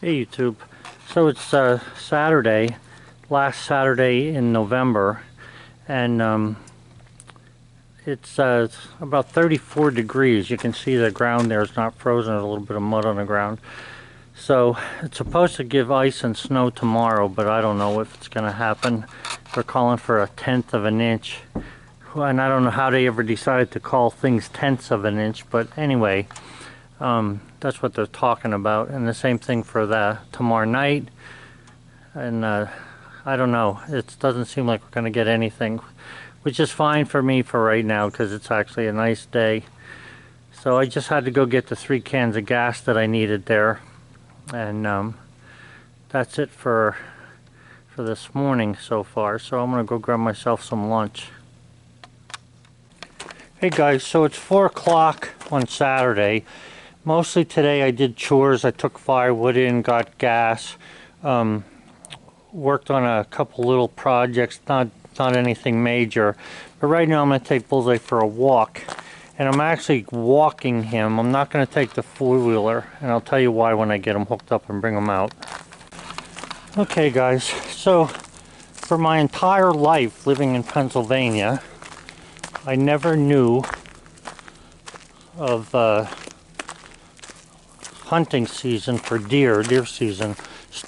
Hey YouTube. So it's Saturday, last Saturday in November, and it's about 34 degrees. You can see the ground there is not frozen. There's a little bit of mud on the ground. So it's supposed to give ice and snow tomorrow, but I don't know if it's going to happen. They're calling for 1/10 of an inch. And I don't know how they ever decided to call things tenths of an inch, but anyway, that's what they're talking about. And the same thing for tomorrow night. And I don't know, it doesn't seem like we're going to get anything, which is fine for me for right now because it's actually a nice day. So I just had to go get the 3 cans of gas that I needed there, and that's it for this morning so far. So I'm going to go grab myself some lunch. Hey guys, so it's 4 o'clock on Saturday. Mostly today I did chores. I took firewood in, got gas, worked on a couple little projects, not anything major. But right now I'm going to take Bullseye for a walk. And I'm actually walking him. I'm not going to take the four-wheeler, and I'll tell you why when I get him hooked up and bring him out. Okay guys, so for my entire life living in Pennsylvania, I never knew of hunting season for deer season,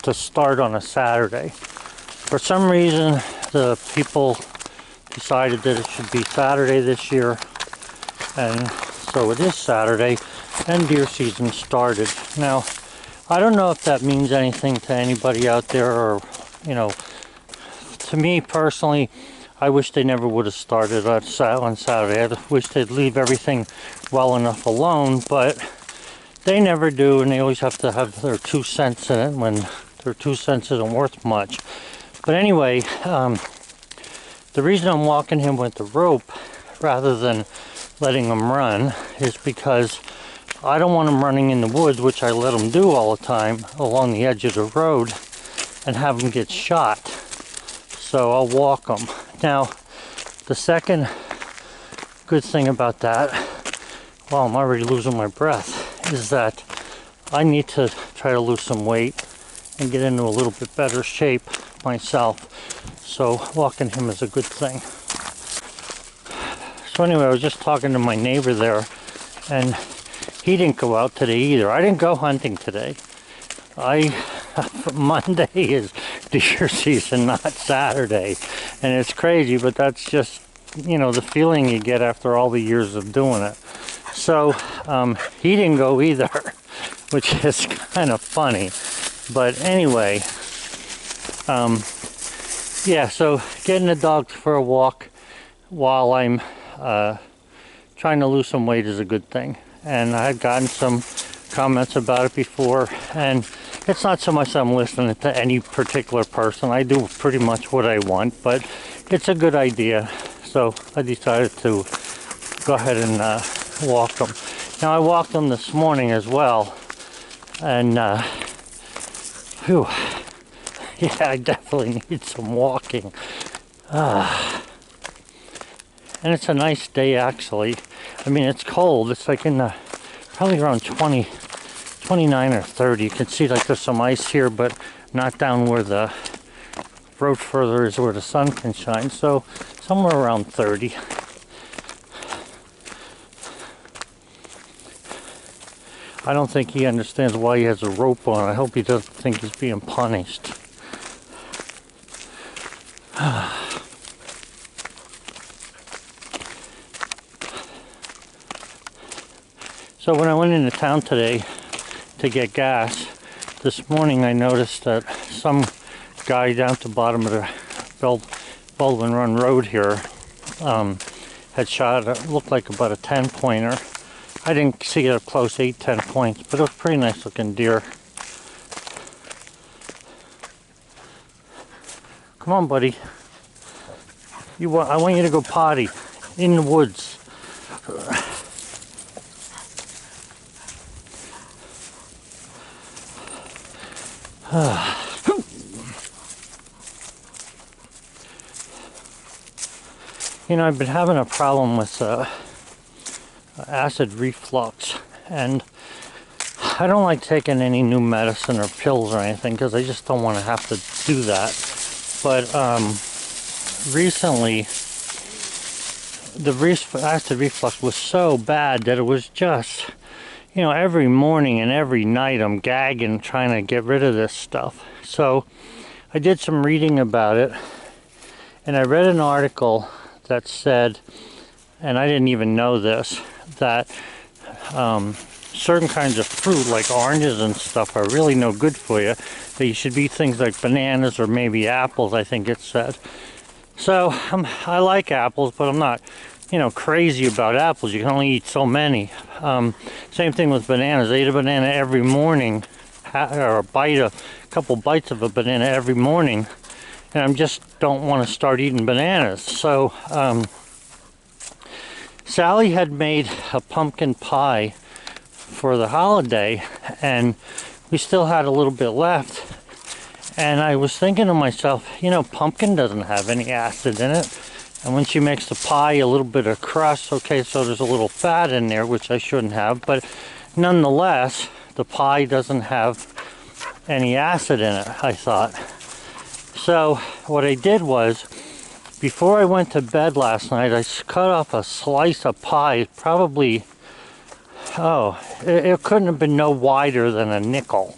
to start on a Saturday. For some reason, the people decided that it should be Saturday this year, and so it is Saturday, and deer season started. Now, I don't know if that means anything to anybody out there, or, you know, to me personally, I wish they never would have started on Saturday. I wish they'd leave everything well enough alone, but they never do, and they always have to have their 2 cents in it when their 2 cents isn't worth much. But anyway, the reason I'm walking him with the rope rather than letting him run is because I don't want him running in the woods, which I let him do all the time along the edge of the road, and have him get shot. So I'll walk him. Now, the second good thing about that, well, I'm already losing my breath, is that I need to try to lose some weight and get into a little bit better shape myself. So walking him is a good thing. So anyway, I was just talking to my neighbor there, and he didn't go out today either. I didn't go hunting today. Monday is deer season, not Saturday. And it's crazy, but that's just, you know, the feeling you get after all the years of doing it. So he didn't go either, which is kind of funny. But anyway, yeah, so getting the dog for a walk while I'm trying to lose some weight is a good thing. And I had gotten some comments about it before, and it's not so much that I'm listening to any particular person. I do pretty much what I want, but it's a good idea. So I decided to go ahead and walk them. Now I walked them this morning as well, and whew, yeah, I definitely need some walking. And it's a nice day actually. I mean, it's cold. It's like in the probably around 29 or 30. You can see like there's some ice here, but not down where the road further is where the sun can shine. So somewhere around 30. I don't think he understands why he has a rope on. I hope he doesn't think he's being punished. So when I went into town today to get gas, this morning I noticed that some guy down at the bottom of the Baldwin Run Road here had shot, it looked like about a 10-pointer. I didn't see it up close, 8-10 points, but it was a pretty nice looking deer. Come on, buddy. I want you to go potty in the woods. You know, I've been having a problem with acid reflux, and I don't like taking any new medicine or pills or anything because I just don't want to have to do that. But recently, the acid reflux was so bad that it was just, you know, every morning and every night I'm gagging trying to get rid of this stuff. So I did some reading about it, and I read an article that said, and I didn't even know this, that certain kinds of fruit like oranges and stuff are really no good for you. That you should eat things like bananas or maybe apples, I think it said. So I like apples, but I'm not, you know, crazy about apples. You can only eat so many. Same thing with bananas. I eat a banana every morning, or a couple bites of a banana every morning, and I just don't want to start eating bananas. So Sally had made a pumpkin pie for the holiday, and we still had a little bit left. And I was thinking to myself, you know, pumpkin doesn't have any acid in it. And when she makes the pie, a little bit of crust, okay, so there's a little fat in there, which I shouldn't have. But nonetheless, the pie doesn't have any acid in it, I thought. So what I did was, before I went to bed last night, I cut off a slice of pie, probably, it couldn't have been no wider than a nickel.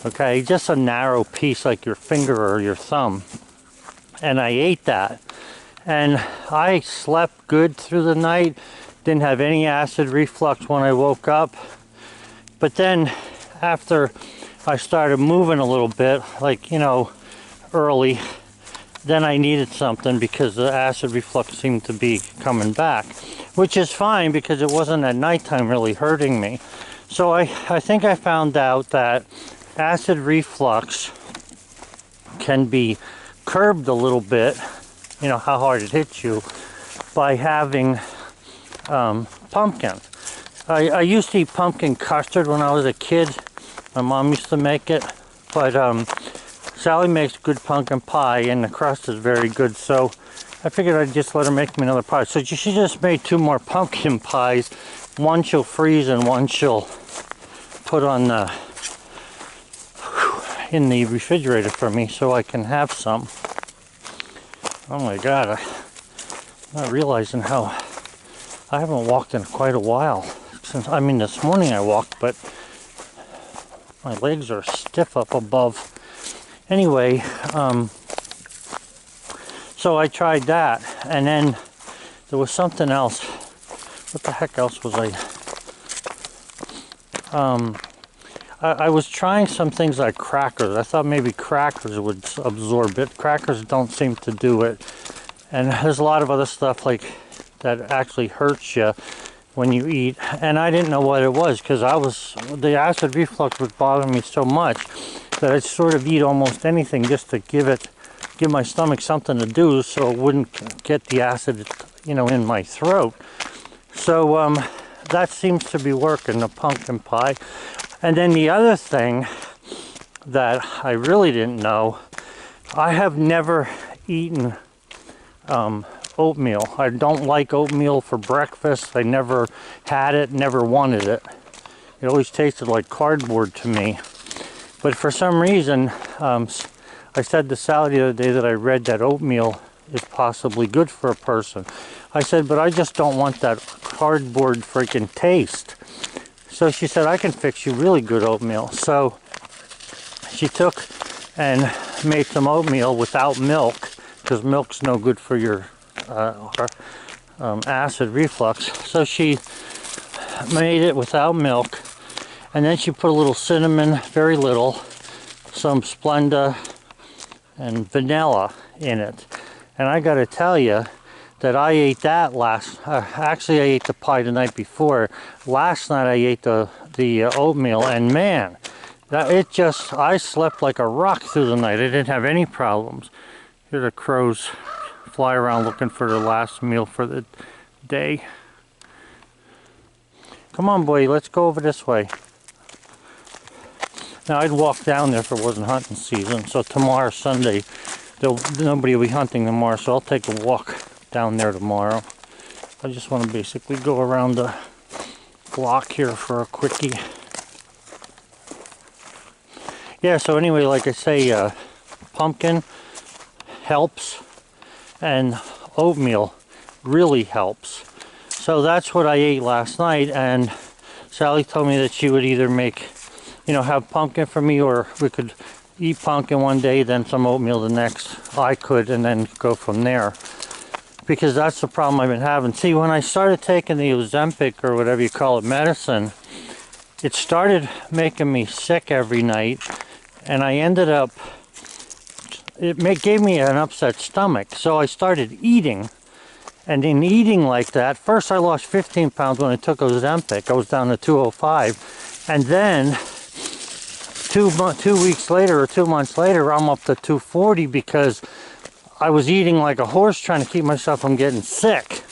Okay, just a narrow piece like your finger or your thumb. And I ate that. And I slept good through the night. Didn't have any acid reflux when I woke up. But then after I started moving a little bit, like, you know, early, then I needed something because the acid reflux seemed to be coming back. Which is fine because it wasn't at nighttime really hurting me. So I think I found out that acid reflux can be curbed a little bit, you know, how hard it hits you, by having pumpkin. I used to eat pumpkin custard when I was a kid. My mom used to make it, but Sally makes good pumpkin pie and the crust is very good, so I figured I'd just let her make me another pie. So she just made 2 more pumpkin pies. One she'll freeze and one she'll put on in the refrigerator for me so I can have some. Oh my God, I'm not realizing how I haven't walked in quite a while. I mean, this morning I walked, but my legs are stiff up above. Anyway, so I tried that, and then there was something else. What the heck else was I was trying some things like crackers. I thought maybe crackers would absorb it. Crackers don't seem to do it. And there's a lot of other stuff like that actually hurts you when you eat. And I didn't know what it was because the acid reflux was bothering me so much that I'd sort of eat almost anything just to give my stomach something to do so it wouldn't get the acid, you know, in my throat. So that seems to be working, the pumpkin pie. And then the other thing that I really didn't know, I have never eaten oatmeal. I don't like oatmeal for breakfast. I never had it, never wanted it. It always tasted like cardboard to me. But for some reason, I said to Sally the other day that I read that oatmeal is possibly good for a person. I said, but I just don't want that cardboard freaking taste. So she said, I can fix you really good oatmeal. So she took and made some oatmeal without milk, because milk's no good for your acid reflux. So she made it without milk, and then she put a little cinnamon, very little, some Splenda, and vanilla in it. And I gotta tell you that I ate that actually I ate the pie the night before. Last night I ate the oatmeal, and man, I slept like a rock through the night. I didn't have any problems. Here the crows fly around looking for their last meal for the day. Come on, boy, let's go over this way. Now I'd walk down there if it wasn't hunting season. So tomorrow, Sunday, nobody will be hunting tomorrow, so I'll take a walk down there tomorrow. I just want to basically go around the block here for a quickie. yeah, so anyway, like I say, pumpkin helps, and oatmeal really helps. So that's what I ate last night, and Sally told me that she would either make, have pumpkin for me, or we could eat pumpkin one day, then some oatmeal the next. I could, and then go from there. Because that's the problem I've been having. See, when I started taking the Ozempic, or whatever you call it, medicine, it started making me sick every night, and I ended up, gave me an upset stomach. So I started eating. And in eating like that, first I lost 15 pounds when I took Ozempic. I was down to 205. And then 2 weeks later, or 2 months later, I'm up to 240 because I was eating like a horse trying to keep myself from getting sick.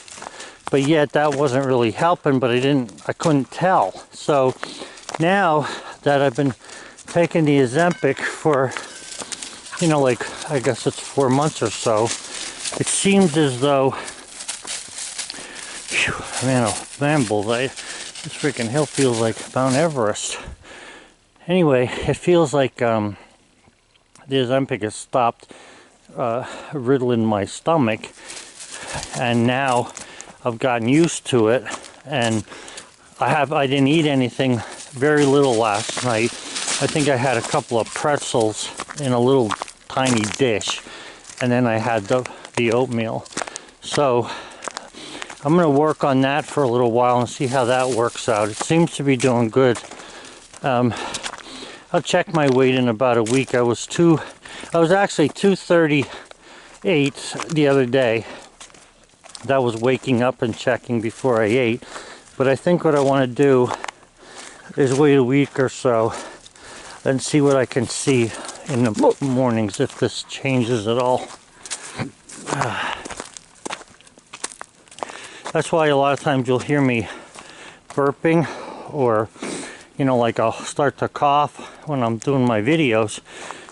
But yet that wasn't really helping, but I couldn't tell. So now that I've been taking the Ozempic for, like, I guess it's 4 months or so, it seems as though, man, oh, brambles, this freaking hill feels like Mount Everest. Anyway, it feels like the Ozempic has stopped riddling my stomach, and now I've gotten used to it, and I didn't eat anything, very little last night. I think I had a couple of pretzels in a little tiny dish, and then I had the oatmeal. So I'm going to work on that for a little while and see how that works out. It seems to be doing good. I'll check my weight in about a week. I was actually 238 the other day. That was waking up and checking before I ate. But I think what I want to do is wait a week or so and see what I can see in the mornings, if this changes at all. That's why a lot of times you'll hear me burping, or like I'll start to cough when I'm doing my videos,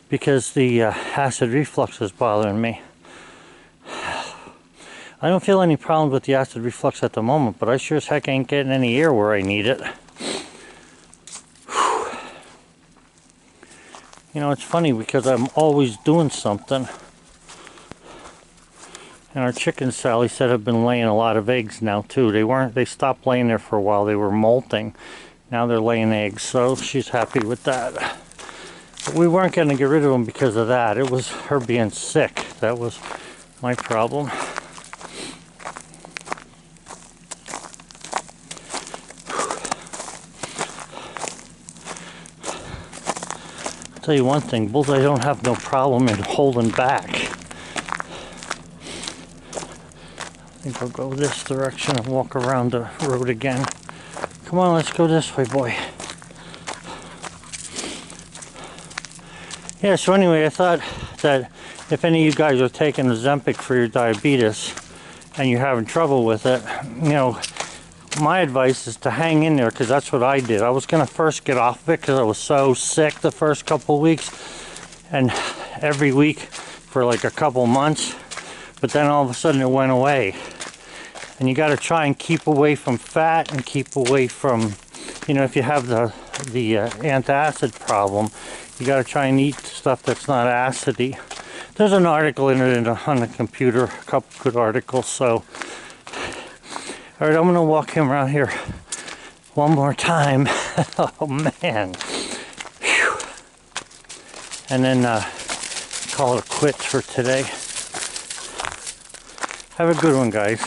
because the acid reflux is bothering me. I don't feel any problems with the acid reflux at the moment, but I sure as heck ain't getting any air where I need it. It's funny because I'm always doing something. And our chickens, Sally said, have been laying a lot of eggs now too. They stopped laying there for a while. They were molting. Now they're laying eggs, so she's happy with that. But we weren't going to get rid of them because of that. It was her being sick. That was my problem. I'll tell you one thing, Bullseye don't have no problem in holding back. I think I'll go this direction and walk around the road again. Come on, let's go this way, boy. Yeah, so anyway, I thought that if any of you guys are taking Ozempic for your diabetes and you're having trouble with it, my advice is to hang in there, because that's what I did. I was going to first get off of it because I was so sick the first couple of weeks, and every week for like a couple months, but then all of a sudden it went away. And you got to try and keep away from fat, and keep away from, if you have the antacid problem, you got to try and eat stuff that's not acidy. There's an article in it on the computer, a couple good articles. So all right, I'm going to walk him around here one more time. Oh, man. Whew. And then call it quits for today. Have a good one, guys.